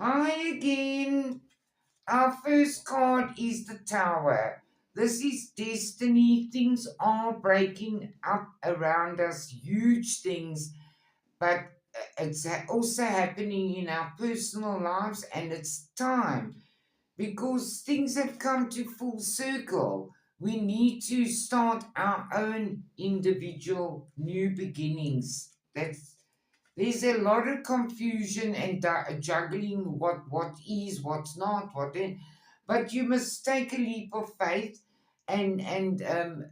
Hi again. Our first card is the Tower. This is destiny. Things are breaking up around us, huge things, but it's also happening in our personal lives, and it's time because things have come to full circle. We need to start our own individual new beginnings. There's a lot of confusion and juggling what is, what's not, what in. But you must take a leap of faith and um,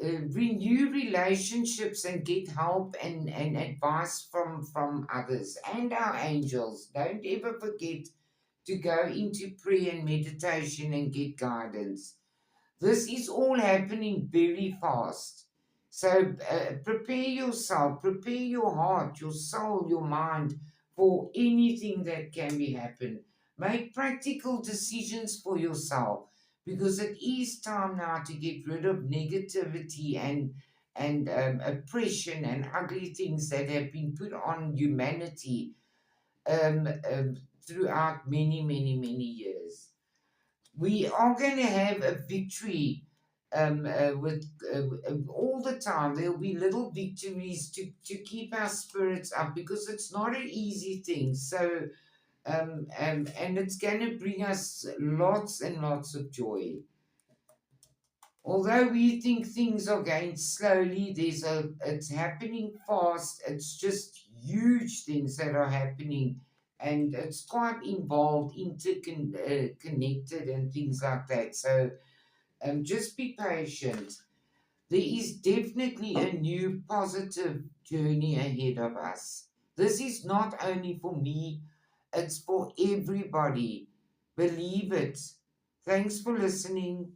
renew relationships and get help and advice from others and our angels. Don't ever forget to go into prayer and meditation and get guidance. This is all happening very fast. So prepare yourself, prepare your heart, your soul, your mind for anything that can be happen. Make practical decisions for yourself because it is time now to get rid of negativity and oppression and ugly things that have been put on humanity um, um, throughout many years. We are going to have a victory with all the time. There'll be little victories to keep our spirits up because it's not an easy thing. So, and it's going to bring us lots and lots of joy. Although we think things are going slowly, it's happening fast. It's just huge things that are happening, and it's quite involved, connected, and things like that. So, just be patient. There is definitely a new positive journey ahead of us. This is not only for me; it's for everybody. Believe it. Thanks for listening.